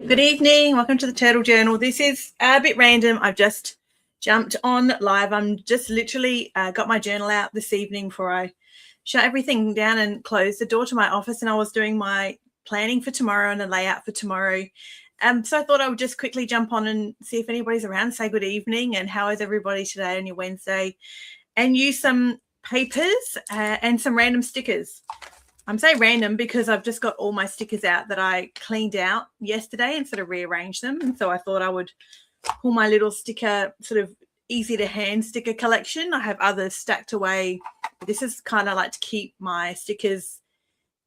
Good evening. Welcome to the Turtle Journal. This is a bit random. I've just jumped on live. I'm just literally got my journal out this evening before I shut everything down and close the door to my office, and I was doing my planning for tomorrow and a layout for tomorrow. So I thought I would just quickly jump on and see if anybody's around, say good evening and how is everybody today on your Wednesday, and use some papers and some random stickers. I'm saying random because I've just got all my stickers out that I cleaned out yesterday and sort of rearranged them. And so I thought I would pull my little sticker, sort of easy to hand sticker collection. I have others stacked away. This is kind of like to keep my stickers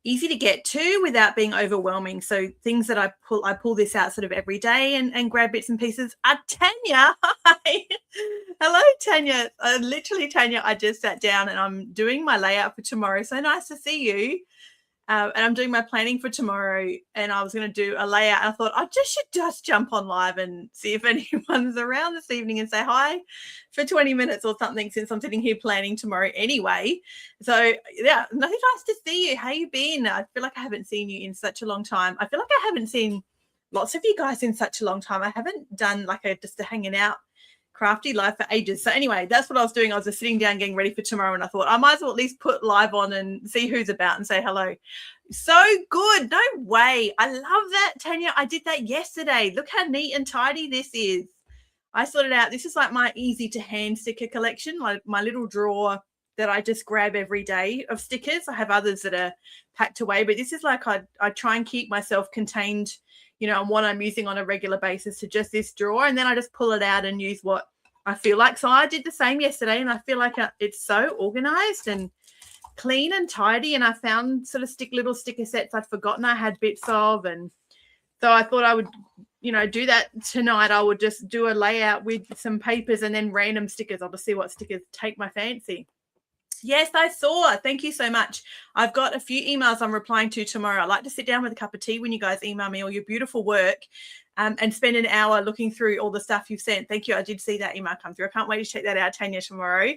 easy to get to without being overwhelming. So things that I pull this out sort of every day and grab bits and pieces. Tanya, hi. Hello, Tanya. Literally, Tanya, I just sat down and I'm doing my layout for tomorrow. So nice to see you. And I'm doing my planning for tomorrow, and I was going to do a layout. I thought I should just jump on live and see if anyone's around this evening and say hi for 20 minutes or something, since I'm sitting here planning tomorrow anyway. So yeah, nice to see you. How you been? I feel like I haven't seen you in such a long time. I feel like I haven't seen lots of you guys in such a long time. I haven't done like just a hanging out crafty live for ages. So anyway, that's what I was doing. I was just sitting down getting ready for tomorrow, and I thought I might as well at least put live on and see who's about and say hello. So good. No way. I love that, Tanya. I did that yesterday. Look how neat and tidy this is. I sorted out, this is like my easy to hand sticker collection, like my little drawer that I just grab every day of stickers. I have others that are packed away, but this is like I try and keep myself contained, on what I'm using on a regular basis to just this drawer, and then I just pull it out and use what I feel like. So I did the same yesterday, and I feel like it's so organized and clean and tidy, and I found sort of little sticker sets I'd forgotten I had bits of, and so I thought I would do that tonight. I would just do a layout with some papers and then random stickers. I'll just see what stickers take my fancy. Yes, I saw. Thank you so much. I've got a few emails I'm replying to tomorrow. I like to sit down with a cup of tea when you guys email me all your beautiful work and spend an hour looking through all the stuff you've sent. Thank you. I did see that email come through. I can't wait to check that out, Tanya, tomorrow.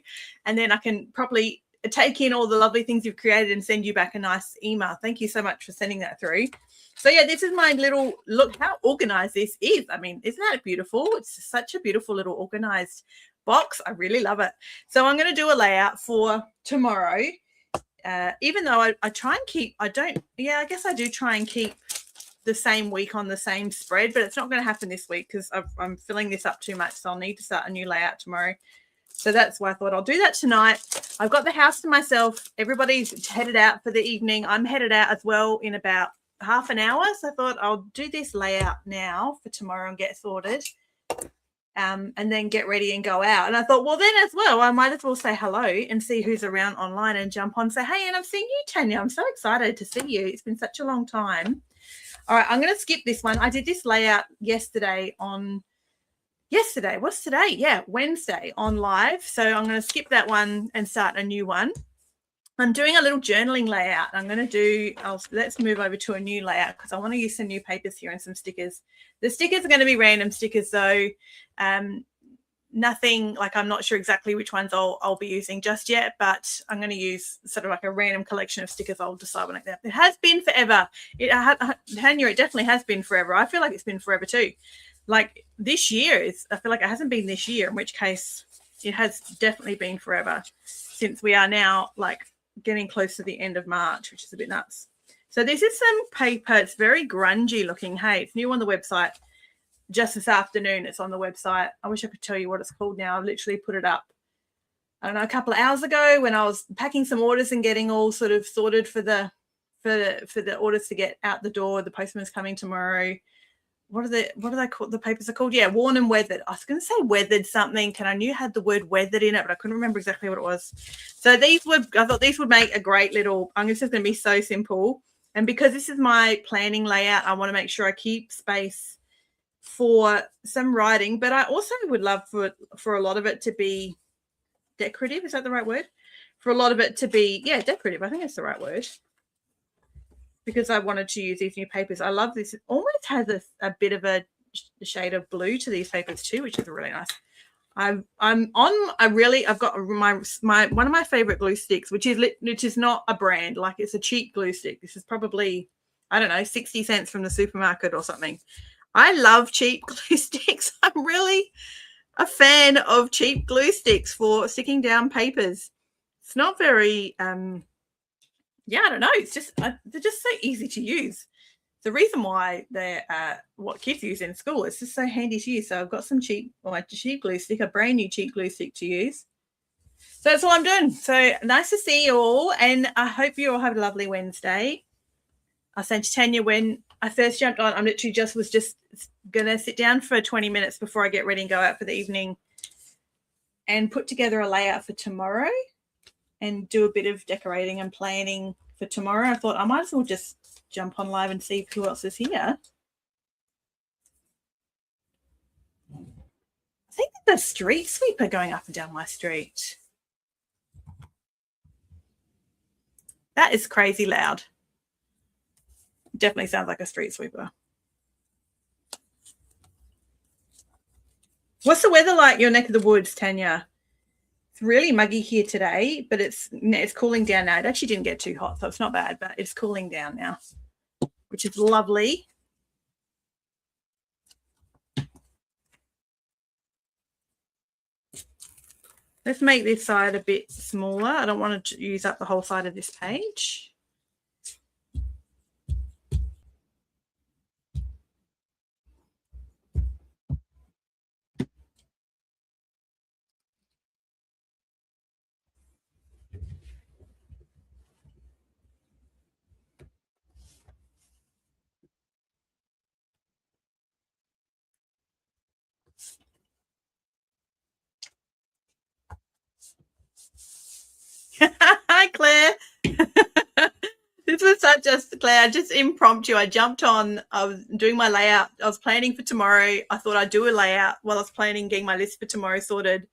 And then I can properly take in all the lovely things you've created and send you back a nice email. Thank you so much for sending that through. So yeah, this is my little look how organized this is. I mean, isn't that beautiful? It's such a beautiful little organized box. I really love it. So I'm going to do a layout for tomorrow. Even though I try and keep, I guess I do try and keep the same week on the same spread, but it's not going to happen this week because I'm filling this up too much. So I'll need to start a new layout tomorrow. So that's why I thought I'll do that tonight. I've got the house to myself. Everybody's headed out for the evening. I'm headed out as well in about half an hour. So I thought I'll do this layout now for tomorrow and get sorted. And then get ready and go out. And I thought, well, then as well, I might as well say hello and see who's around online and jump on, say, hey, and I've seen you, Tanya. I'm so excited to see you. It's been such a long time. All right, I'm going to skip this one. I did this layout yesterday. What's today? Yeah, Wednesday on live. So I'm going to skip that one and start a new one. I'm doing a little journaling layout. Let's move over to a new layout because I want to use some new papers here and some stickers. The stickers are going to be random stickers though. Nothing like, I'm not sure exactly which ones I'll be using just yet, but I'm going to use sort of like a random collection of stickers. I'll decide when it has been forever. Tanya, it definitely has been forever. I feel like it's been forever too. Like this year I feel like it hasn't been this year, in which case it has definitely been forever, since we are now like getting close to the end of March, which is a bit nuts. So this is some paper. It's very grungy looking. Hey, it's new on the website. Just this afternoon, it's on the website. I wish I could tell you what it's called now. I've literally put it up, I don't know, a couple of hours ago when I was packing some orders and getting all sort of sorted for the orders to get out the door. The postman's coming tomorrow. What are they called? The papers are called? Yeah, worn and weathered. I was going to say weathered something, and I knew it had the word weathered in it, but I couldn't remember exactly what it was. So I thought these would make a great little, this is going to be so simple. And because this is my planning layout, I want to make sure I keep space for some writing, but I also would love for a lot of it to be decorative. Is that the right word? For a lot of it to be, yeah, decorative. I think that's the right word. Because I wanted to use these new papers. I love this. It almost has a bit of a shade of blue to these papers too, which is really nice. I've got my one of my favorite glue sticks, which is not a brand, like it's a cheap glue stick. This is probably, I don't know, 60 cents from the supermarket or something. I love cheap glue sticks. I'm really a fan of cheap glue sticks for sticking down papers. It's not very, I don't know. It's just, they're just so easy to use. The reason why they're what kids use in school. It's just so handy to use. So I've got some cheap glue stick, a brand new cheap glue stick to use. So that's all I'm doing. So nice to see you all, and I hope you all have a lovely Wednesday. I was saying to Tanya when I first jumped on, I'm literally was just going to sit down for 20 minutes before I get ready and go out for the evening and put together a layout for tomorrow and do a bit of decorating and planning for tomorrow. I thought I might as well just jump on live and see who else is here. I think there's a street sweeper going up and down my street. That is crazy loud. Definitely sounds like a street sweeper. What's the weather like your neck of the woods, Tanya? It's really muggy here today, but it's cooling down now. It actually didn't get too hot, so it's not bad, but it's cooling down now, which is lovely. Let's make this side a bit smaller. I don't want to use up the whole side of this page. Hi, Claire. This was just impromptu. I jumped on. I was doing my layout. I was planning for tomorrow. I thought I'd do a layout while I was planning, getting my list for tomorrow sorted.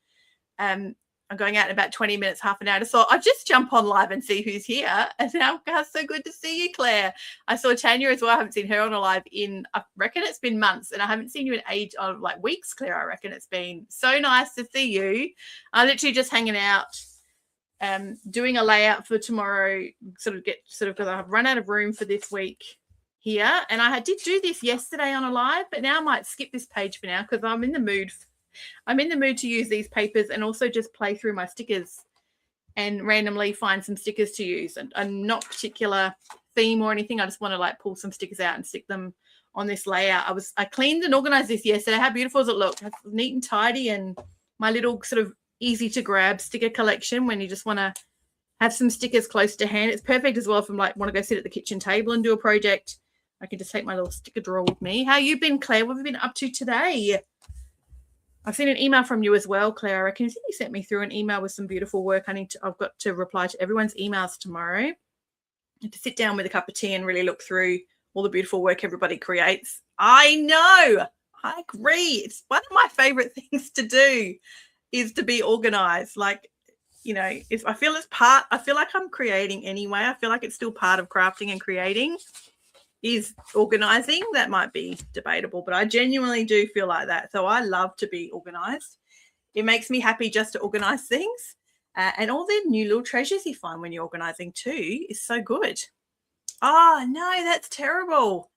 I'm going out in about 20 minutes, half an hour. So I'll just jump on live and see who's here. And now, it's so good to see you, Claire. I saw Tanya as well. I haven't seen her on a live in, I reckon it's been months, and I haven't seen you in age of like weeks, Claire. I reckon it's been so nice to see you. I'm literally just hanging out. Doing a layout for tomorrow, because I've run out of room for this week here, and I did do this yesterday on a live, but now I might skip this page for now because I'm in the mood. I'm in the mood to use these papers and also just play through my stickers and randomly find some stickers to use, and not particular theme or anything. I just want to like pull some stickers out and stick them on this layout. I cleaned and organized this yesterday. How beautiful does it look? It's neat and tidy, and my little sort of easy to grab sticker collection when you just want to have some stickers close to hand. It's perfect as well if I'm like want to go sit at the kitchen table and do a project. I can just take my little sticker drawer with me. How you been, Claire? What have you been up to today? I've seen an email from you as well, Claire. I reckon you sent me through an email with some beautiful work. I've got to reply to everyone's emails tomorrow. I have to sit down with a cup of tea and really look through all the beautiful work everybody creates. I know. I agree. It's one of my favorite things to do is to be organized. Like, I feel like I'm creating anyway. I feel like it's still part of crafting and creating is organizing. That might be debatable, but I genuinely do feel like that. So I love to be organized. It makes me happy just to organize things. And all the new little treasures you find when you're organizing too is so good. Oh, no, that's terrible.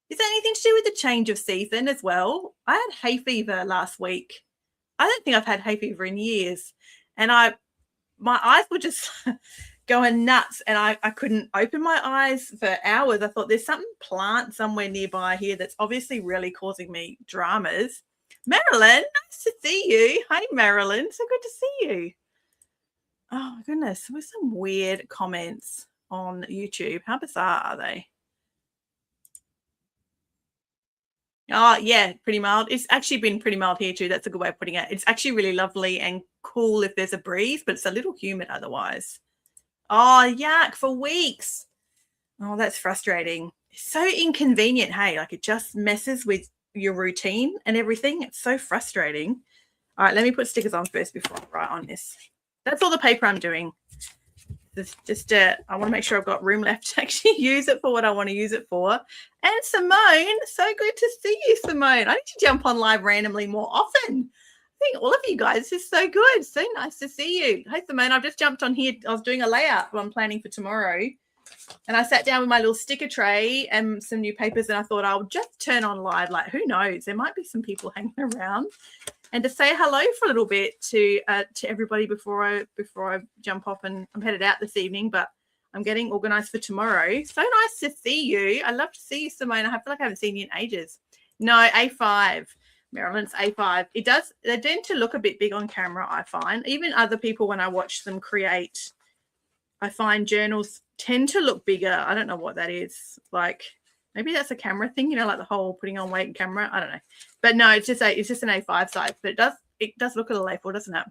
Is that anything to do with the change of season as well? I had hay fever last week. I don't think I've had hay fever in years. And my eyes were just going nuts, and I couldn't open my eyes for hours. I thought there's some plant somewhere nearby here that's obviously really causing me dramas. Marilyn, nice to see you. Hi, Marilyn. So good to see you. Oh, my goodness. There were some weird comments on YouTube. How bizarre are they? Oh, yeah, pretty mild. It's actually been pretty mild here too. That's a good way of putting it. It's actually really lovely and cool if there's a breeze, but it's a little humid otherwise. Oh, yuck, for weeks. Oh, that's frustrating. It's so inconvenient, hey? Like it just messes with your routine and everything. It's so frustrating. All right, let me put stickers on first before I write on this. That's all the paper I'm doing. I want to make sure I've got room left to actually use it for what I want to use it for. And Simone, so good to see you, Simone. I need to jump on live randomly more often. I think all of you guys is so good. So nice to see you. Hey, Simone, I've just jumped on here. I was doing a layout I'm planning for tomorrow. And I sat down with my little sticker tray and some new papers, and I thought I'll just turn on live. Like, who knows? There might be some people hanging around, and to say hello for a little bit to everybody before I jump off, and I'm headed out this evening, but I'm getting organised for tomorrow. So nice to see you. I love to see you, Simone. I feel like I haven't seen you in ages. No, A5. Marilyn's A5. They tend to look a bit big on camera, I find. Even other people, when I watch them create, I find journals tend to look bigger. I don't know what that is. Like, maybe that's a camera thing, like the whole putting on weight and camera. I don't know. But no, it's just an A5 size. But it does look a little A4, doesn't it?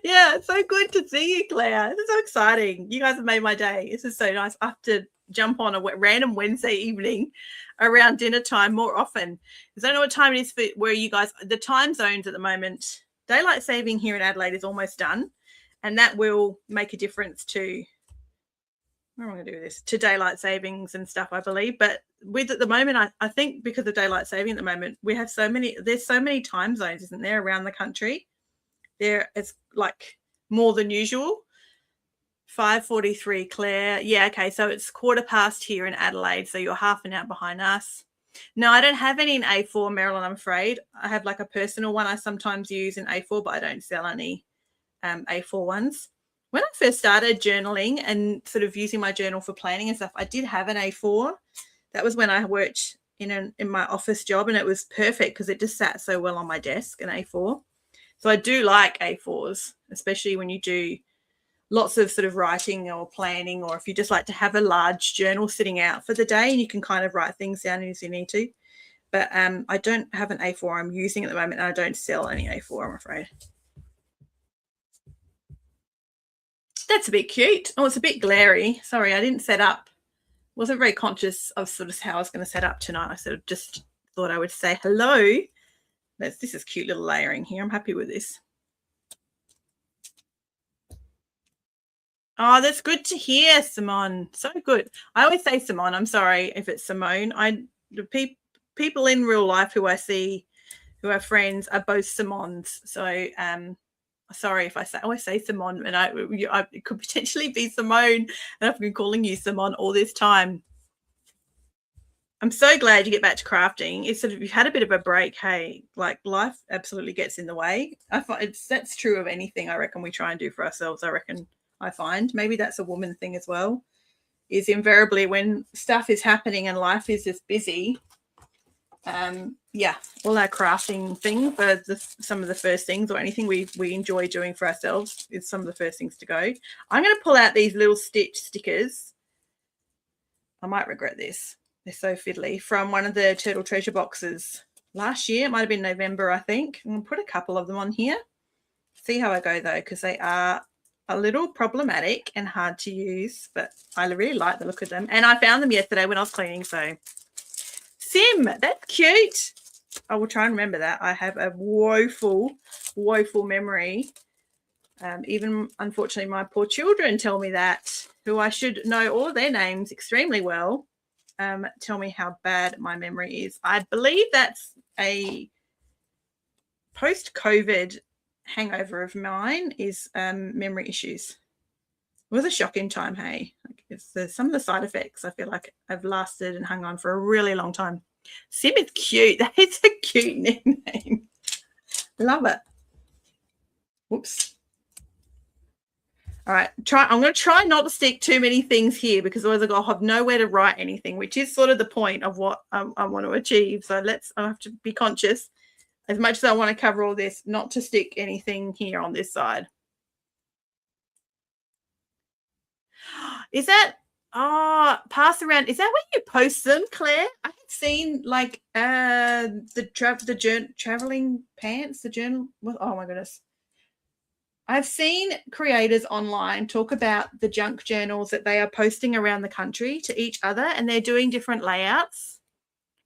Yeah, it's so good to see you, Claire. This is so exciting. You guys have made my day. This is so nice. I have to jump on a random Wednesday evening around dinner time more often, because I don't know what time it is for where you guys, the time zones at the moment. Daylight saving here in Adelaide is almost done, and that will make a difference to, what am I going to do with this, to daylight savings and stuff, I believe. But with at the moment, I think because of daylight saving at the moment, we have there's so many time zones, isn't there, around the country. It's like more than usual. 5:43, Claire. Yeah, okay, so it's 1:15 here in Adelaide, so you're half an hour behind us. No, I don't have any in A4, Marilyn, I'm afraid. I have like a personal one I sometimes use in A4, but I don't sell any A4 ones. When I first started journaling and sort of using my journal for planning and stuff, I did have an A4. That was when I worked in my office job, and it was perfect because it just sat so well on my desk, an A4. So I do like A4s, especially when you do lots of sort of writing or planning, or if you just like to have a large journal sitting out for the day and you can kind of write things down as you need to. But I don't have an A4 I'm using at the moment, and I don't sell any A4, I'm afraid. That's a bit cute. Oh, it's a bit glary. Sorry, I didn't set up. Wasn't very conscious of sort of how I was going to set up tonight. I sort of just thought I would say hello. This is cute little layering here. I'm happy with this. Oh, that's good to hear, Simone. So good. I always say Simone. I'm sorry if it's Simone. People in real life who I see who are friends are both Simones. So sorry if I always say Simone, and it could potentially be Simone, and I've been calling you Simone all this time. I'm so glad you get back to crafting. It's sort of, you've had a bit of a break. Hey, like life absolutely gets in the way. I find that's true of anything. I reckon we try and do for ourselves. I find maybe that's a woman thing as well. Is invariably when stuff is happening and life is just busy. All our crafting things are some of the first things, or anything we enjoy doing for ourselves is some of the first things to go. I'm going to pull out these little stitch stickers. I might regret this. They're so fiddly. From one of the Turtle Treasure boxes last year. It might have been November, I think. I'm going to put a couple of them on here. See how I go, though, because they are a little problematic and hard to use, but I really like the look of them. And I found them yesterday when I was cleaning, so... Sim, that's cute. I will try and remember that. I have a woeful memory. Even, unfortunately, my poor children tell me that, who I should know all their names extremely well, tell me how bad my memory is. I believe that's a post-COVID hangover of mine, is memory issues. It was a shocking time, hey. Some of the side effects I feel like have lasted and hung on for a really long time. Sim is cute. That is a cute nickname. Love it. Whoops. All right, I'm going to try not to stick too many things here, because otherwise I'll have nowhere to write anything, which is sort of the point of what I want to achieve. So I have to be conscious, as much as I want to cover all this, not to stick anything here on this side. Is that pass around? Is that where you post them, Claire? I have seen like the traveling pants, the journal. Oh my goodness. I've seen creators online talk about the junk journals that they are posting around the country to each other, and they're doing different layouts,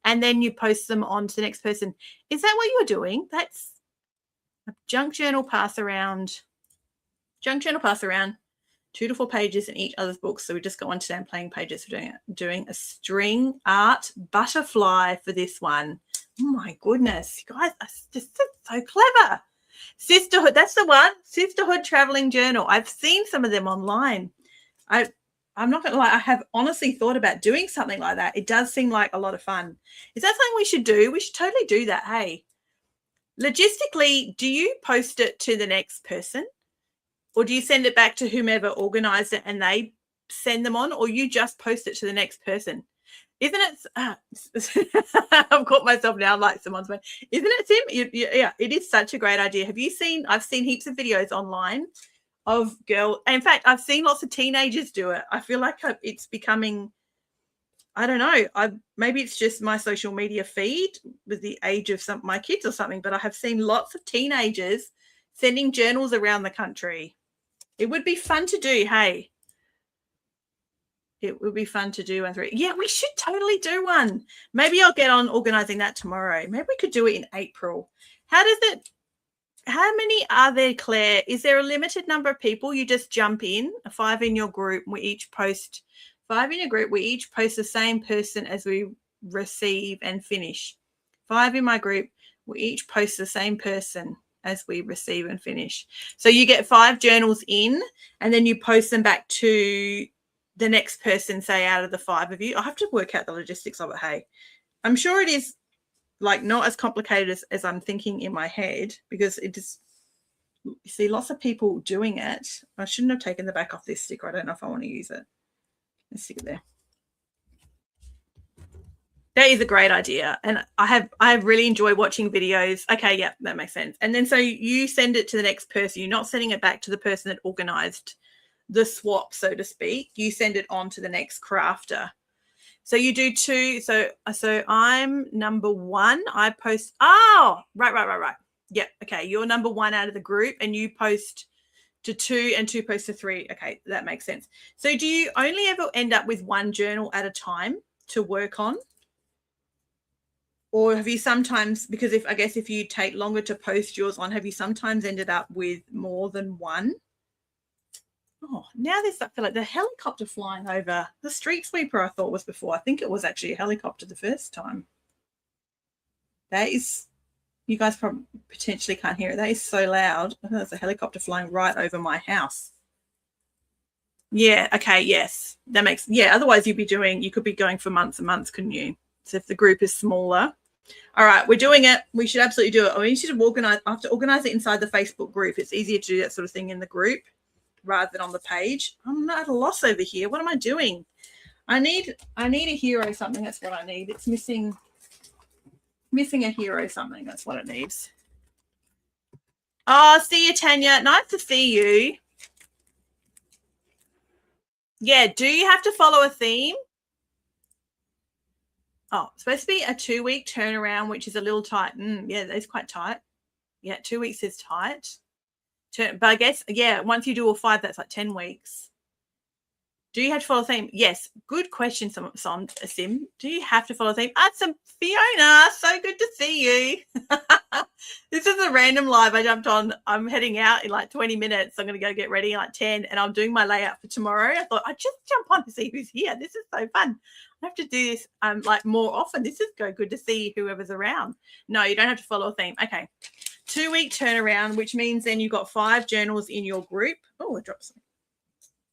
and then you post them on to the next person. Is that what you're doing? That's a junk journal pass around. Junk journal pass around. 2 to 4 pages in each other's books. So we just got 1 today. I'm playing pages for doing a string art butterfly for this one. Oh my goodness, you guys are just so clever. Sisterhood, that's the one. Sisterhood Traveling Journal. I've seen some of them online. I'm not going to lie, I have honestly thought about doing something like that. It does seem like a lot of fun. Is that something we should do? We should totally do that, hey? Logistically, do you post it to the next person? Or do you send it back to whomever organized it and they send them on? Or you just post it to the next person? Isn't it? I've caught myself now like someone's saying, isn't it, Tim? Yeah, it is such a great idea. Have you seen? I've seen heaps of videos online of girls. In fact, I've seen lots of teenagers do it. I feel like it's becoming, I don't know, maybe it's just my social media feed with the age of my kids or something, but I have seen lots of teenagers sending journals around the country. It would be fun to do, hey? It would be fun to do one. Yeah, we should totally do one. Maybe I'll get on organizing that tomorrow. Maybe we could do it in April. How many are there, Claire? Is there a limited number of people? You just jump in, 5 in your group. We each post 5 in your group. We each post the same person as we receive and finish. 5 in my group. We each post the same person as we receive and finish. So you get 5 journals in, and then you post them back to the next person, say out of the 5 of you. I have to work out the logistics of it, hey. I'm sure it is like not as complicated as I'm thinking in my head, because it is, you see lots of people doing it. I shouldn't have taken the back off this sticker. I don't know if I want to use it. Let's stick it there. That is a great idea. And I really enjoy watching videos. Okay, yeah, that makes sense. And then so you send it to the next person. You're not sending it back to the person that organized the swap, so to speak. You send it on to the next crafter. So you do 2. So I'm number 1. I post. Oh, right. Yeah. Okay. You're number 1 out of the group, and you post to 2, and 2 post to 3. Okay, that makes sense. So do you only ever end up with 1 journal at a time to work on? Or have you sometimes, because if you take longer to post yours on, have you sometimes ended up with more than 1? Oh, now there's that feel like the helicopter flying over. The street sweeper I thought was before. I think it was actually a helicopter the first time. That is, you guys probably potentially can't hear it. That is so loud. I think there's a helicopter flying right over my house. Yeah, okay, yes. That makes, yeah, otherwise you could be going for months and months, couldn't you? So if the group is smaller. All right, we're doing it. We should absolutely do it. We need to I have to organize it inside the Facebook group. It's easier to do that sort of thing in the group rather than on the page. I'm at a loss over here. What am I doing? I need a hero something. That's what I need. It's missing a hero something. That's what it needs. Oh, see you, Tanya. Nice to see you. Yeah, do you have to follow a theme? Oh, it's supposed to be a 2-week turnaround, which is a little tight. Yeah, that's quite tight. Yeah, 2 weeks is tight. But I guess, yeah, once you do all 5, that's like 10 weeks. Do you have to follow a theme? Yes. Good question, Sim. Do you have to follow a theme? Some Fiona. So good to see you. This is a random live I jumped on. I'm heading out in like 20 minutes. I'm going to go get ready in like 10, and I'm doing my layout for tomorrow. I thought I'd just jump on to see who's here. This is so fun. I have to do this like more often. This is good to see whoever's around. No, you don't have to follow a theme. Okay. 2-week turnaround, which means then you've got 5 journals in your group. Oh, I dropped something.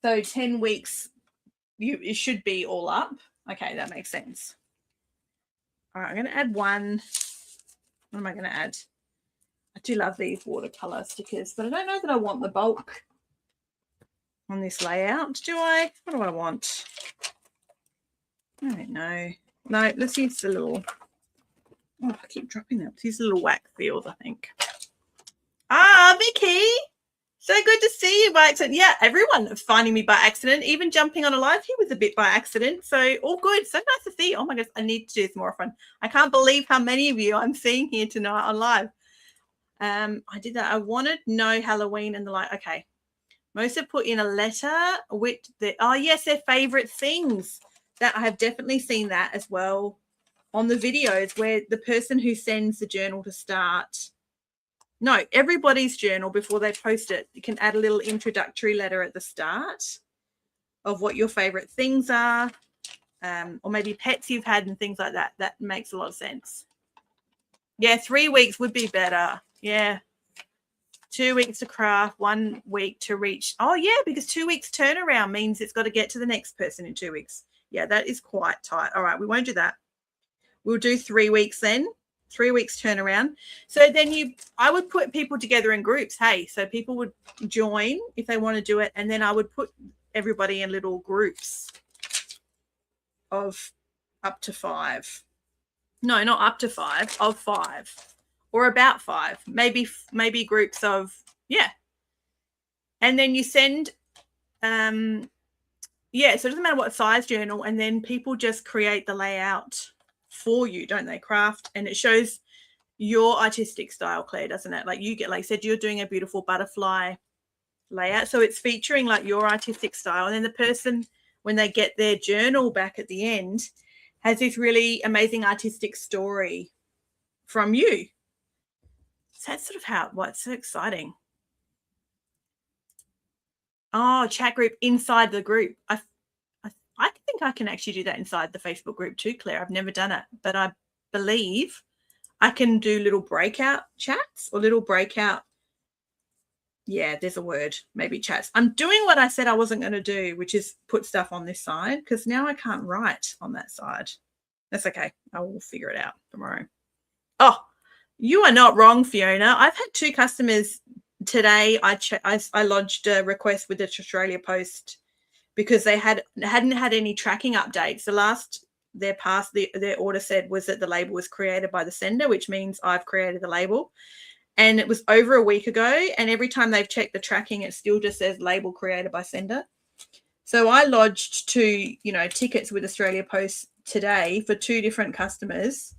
So 10 weeks, it should be all up. Okay, that makes sense. All right, I'm going to add 1. What am I going to add? I do love these watercolor stickers, but I don't know that I want the bulk on this layout. Do I? What do I want? I don't know. No, let's use the little... Oh, I keep dropping them. Let's use the little wax field, I think. Ah, Vicky! So good to see you by accident. Yeah, everyone finding me by accident, even jumping on a live here was a bit by accident. So all good. So nice to see you. Oh my gosh, I need to do this more often. I can't believe how many of you I'm seeing here tonight on live. I did that. I wanted no Halloween and the like. Okay. Most have put in a letter with their favorite things. That I have definitely seen that as well on the videos where the person who sends the journal to start. No, everybody's journal before they post it, you can add a little introductory letter at the start of what your favorite things are, or maybe pets you've had and things like that. That makes a lot of sense. Yeah, 3 weeks would be better. Yeah. 2 weeks to craft, 1 week to reach. Oh, yeah, because 2 weeks turnaround means it's got to get to the next person in 2 weeks. Yeah, that is quite tight. All right, we won't do that. We'll do 3 weeks then. 3 weeks turnaround. So then I would put people together in groups. Hey, so people would join if they want to do it. And then I would put everybody in little groups of up to 5. No, not up to 5, of 5 or about 5, maybe groups of, yeah. And then you send, so it doesn't matter what size journal. And then people just create the layout for you, don't they? Craft, and it shows your artistic style, Claire, doesn't it? Like you get, like I said, you're doing a beautiful butterfly layout, so it's featuring like your artistic style. And then the person, when they get their journal back at the end, has this really amazing artistic story from you. So that's sort of what's so exciting. Oh, chat group inside the group. I think I can actually do that inside the Facebook group too, Claire. I've never done it, but I believe I can do little breakout chats or little breakout. Yeah, there's a word, maybe chats. I'm doing what I said I wasn't going to do, which is put stuff on this side, because now I can't write on that side. That's okay. I will figure it out tomorrow. Oh, you are not wrong, Fiona. I've had 2 customers today. I lodged a request with the Australia Post because they hadn't had any tracking updates. The last their order said was that the label was created by the sender, which means I've created the label. And it was over a week ago. And every time they've checked the tracking, it still just says label created by sender. So I lodged 2, tickets with Australia Post today for 2 different customers.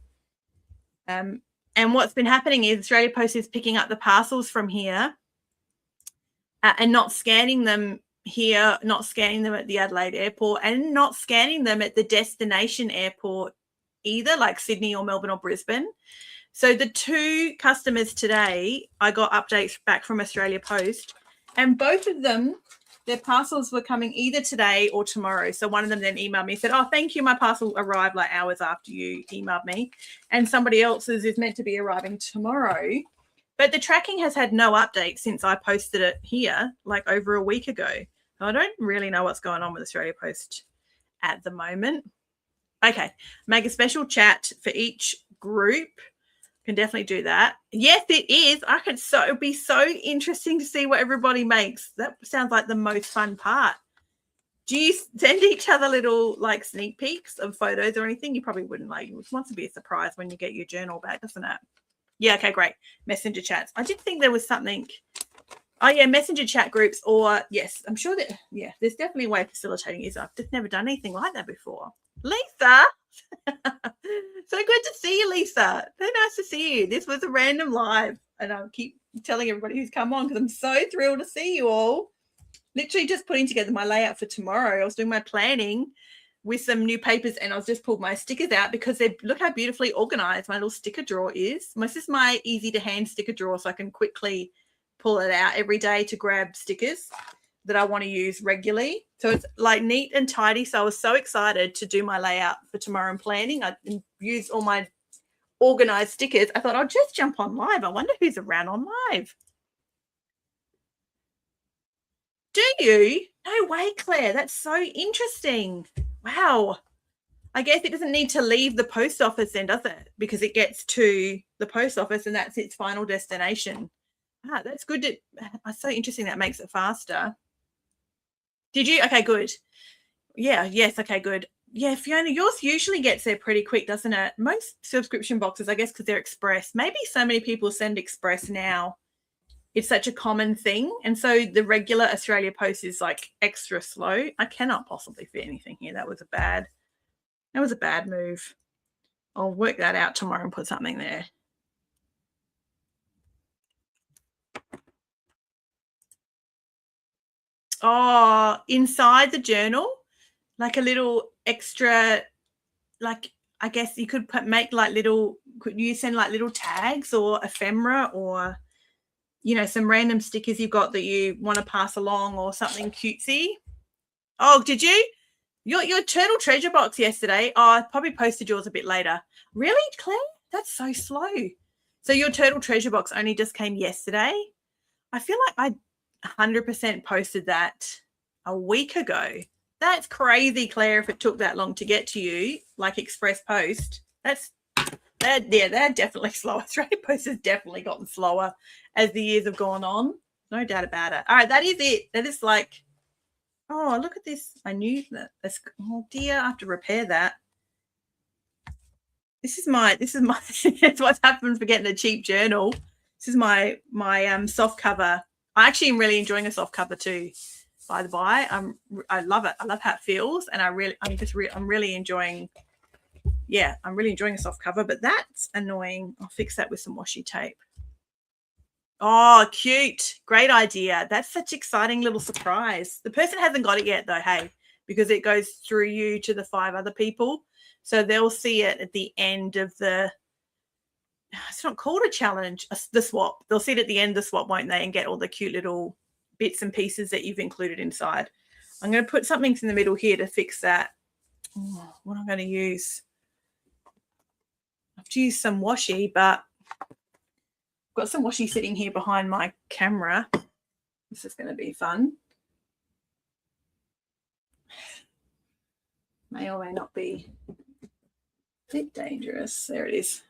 And what's been happening is Australia Post is picking up the parcels from here and not scanning them here, not scanning them at the Adelaide airport, and not scanning them at the destination airport either, like Sydney or Melbourne or Brisbane. So the 2 customers today, I got updates back from Australia Post, and both of them, their parcels were coming either today or tomorrow. So one of them then emailed me and said, oh, thank you, my parcel arrived like hours after you emailed me. And somebody else's is meant to be arriving tomorrow. But the tracking has had no update since I posted it here, like over a week ago. I don't really know what's going on with Australia Post at the moment. Okay, make a special chat for each group. Can definitely do that. Yes, it is. It'd be so interesting to see what everybody makes. That sounds like the most fun part. Do you send each other little like sneak peeks of photos or anything? You probably wouldn't. Like, it wants to be a surprise when you get your journal back, doesn't it? Yeah, okay, great. Messenger chats. I did think there was something. Oh, yeah, messenger chat groups, or yes, I'm sure that, yeah, there's definitely a way of facilitating it. I've just never done anything like that before. Lisa, so good to see you, Lisa. So nice to see you. This was a random live, and I'll keep telling everybody who's come on because I'm so thrilled to see you all. Literally just putting together my layout for tomorrow. I was doing my planning with some new papers, and I was just pulled my stickers out because look how beautifully organized my little sticker drawer is. This is my easy to hand sticker drawer, so I can quickly pull it out every day to grab stickers that I want to use regularly. So it's like neat and tidy. So I was so excited to do my layout for tomorrow and planning. I used all my organized stickers. I thought I'll just jump on live. I wonder who's around on live. Do you? No way, Claire. That's so interesting. Wow. I guess it doesn't need to leave the post office then, does it? Because it gets to the post office and that's its final destination. Ah, that's good. It's so interesting. That makes it faster. Did you? Okay, good. Yeah, yes, okay, good. Yeah, Fiona, yours usually gets there pretty quick, doesn't it? Most subscription boxes, I guess, because they're express. Maybe so many people send express now. It's such a common thing. And so the regular Australia Post is like extra slow. I cannot possibly fit anything here. That was a bad move. I'll work that out tomorrow and put something there. Oh, inside the journal, like a little extra, like I guess you could make like could you send like little tags or ephemera or, some random stickers you've got that you want to pass along or something cutesy. Oh, did you? Your turtle treasure box yesterday. Oh, I probably posted yours a bit later. Really, Claire? That's so slow. So your turtle treasure box only just came yesterday? I feel like I 100% posted that a week ago. That's crazy, Claire, if it took that long to get to you, like express post. They're definitely slow. Australia Post has definitely gotten slower as the years have gone on. No doubt about it. All right, that is it. That is like, oh, look at this. I knew that. Oh dear, I have to repair that. This is my that's what's happened for getting a cheap journal. This is my soft cover. I actually am really enjoying a soft cover too, by the by. I love it. I love how it feels, and I'm really enjoying. Yeah, I'm really enjoying a soft cover, but that's annoying. I'll fix that with some washi tape. Oh, cute. Great idea. That's such exciting little surprise. The person hasn't got it yet though, hey, because it goes through you to the 5 other people. So they'll see it at the end of it's not called a challenge, the swap. They'll see it at the end of the swap, won't they, and get all the cute little bits and pieces that you've included inside. I'm going to put something in the middle here to fix that. Oh, what am I going to use? I have to use some washi, but I've got some washi sitting here behind my camera. This is going to be fun. May or may not be a bit dangerous. There it is.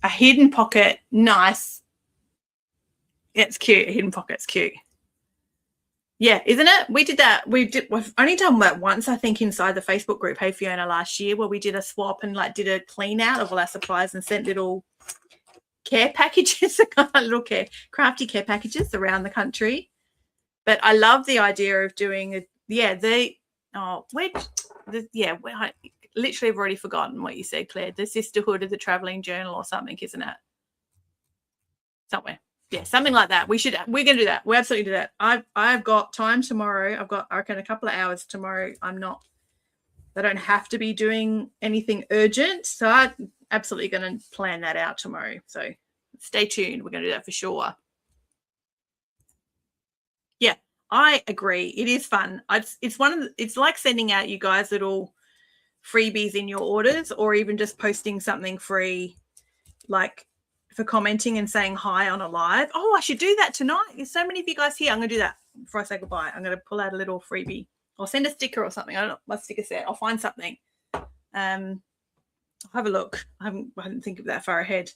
A hidden pocket. Nice. It's cute. A hidden pocket's cute. Yeah, isn't it? We did that. We've only done that once, I think, inside the Facebook group, Hey Fiona, last year, where we did a swap and like did a clean out of all our supplies and sent little care packages, little crafty care packages around the country. But I love the idea of doing I literally have already forgotten what you said, Claire. The Sisterhood of the Traveling Journal or something, isn't it? Somewhere. Yeah, something like that. We're going to do that. We'll absolutely do that. I've got time tomorrow. I've got, I reckon, a couple of hours tomorrow. I don't have to be doing anything urgent. So I'm absolutely going to plan that out tomorrow. So stay tuned. We're going to do that for sure. Yeah, I agree. It is fun. It's like sending out you guys little freebies in your orders, or even just posting something free, like for commenting and saying hi on a live. Oh, I should do that tonight. There's so many of you guys here. I'm going to do that before I say goodbye. I'm going to pull out a little freebie. I'll send a sticker or something. I don't know what sticker set. I'll find something. I'll have a look. I didn't think of that far ahead.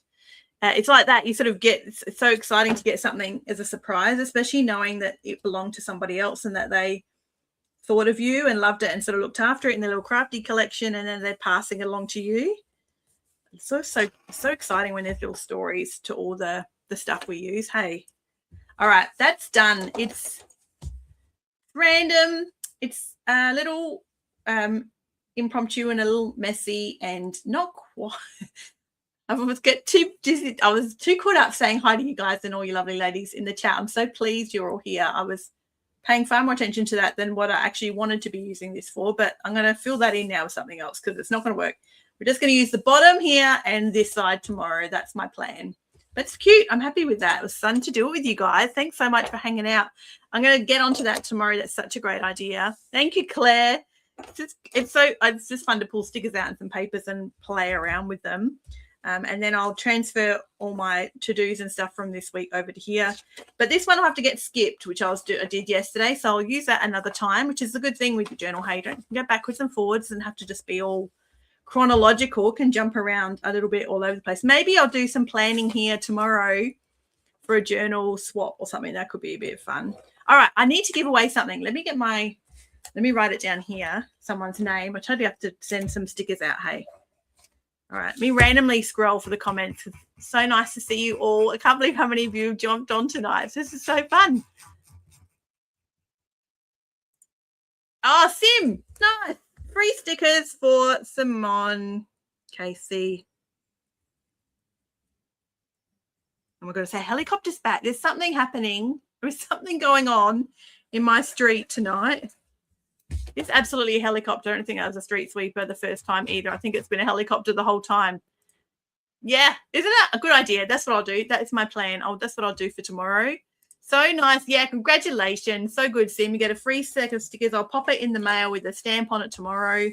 It's like that. You sort of it's so exciting to get something as a surprise, especially knowing that it belonged to somebody else and that they thought of you and loved it and sort of looked after it in their little crafty collection, and then they're passing it along to you. It's so exciting when there's little stories to all the stuff we use. Hey, all right, that's done. It's random. It's a little impromptu and a little messy and not quite. I was too caught up saying hi to you guys and all you lovely ladies in the chat. I'm so pleased you're all here. I was paying far more attention to that than what I actually wanted to be using this for, but I'm going to fill that in now with something else because it's not going to work. We're just going to use the bottom here and this side tomorrow. That's my plan. That's cute. I'm happy with that. It was fun to do it with you guys. Thanks so much for hanging out. I'm going to get onto that tomorrow. That's such a great idea. Thank you, Claire. It's just fun to pull stickers out and some papers and play around with them. And then I'll transfer all my to-dos and stuff from this week over to here. But this one will have to get skipped, which I did yesterday. So I'll use that another time, which is the good thing with your journal. Hey, you don't go backwards and forwards and have to just be all chronological. Can jump around a little bit all over the place. Maybe I'll do some planning here tomorrow for a journal swap or something. That could be a bit of fun. All right, I need to give away something. Let me write it down here, someone's name. I totally have to send some stickers out, hey. All right, let me randomly scroll for the comments. It's so nice to see you all. I can't believe how many of you jumped on tonight. This is so fun. Oh, Sim, nice. Free stickers for Simone, Casey. And we're going to say helicopter's back. There's something happening. There's something going on in my street tonight. It's absolutely a helicopter. I don't think I was a street sweeper the first time either. I think it's been a helicopter the whole time. Yeah, isn't that a good idea? That's what I'll do. That is my plan. That's what I'll do for tomorrow. So nice. Yeah, congratulations. So good, Sim. You get a free set of stickers. I'll pop it in the mail with a stamp on it tomorrow.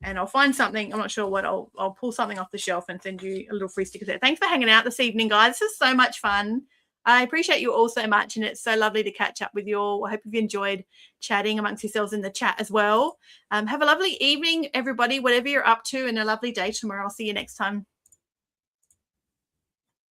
and I'll find something. I'm not sure what. I'll pull something off the shelf and send you a little free sticker there. Thanks for hanging out this evening, guys. This is so much fun. I appreciate you all so much, and it's so lovely to catch up with you all. I hope you've enjoyed chatting amongst yourselves in the chat as well. Have a lovely evening, everybody, whatever you're up to, and a lovely day tomorrow. I'll see you next time.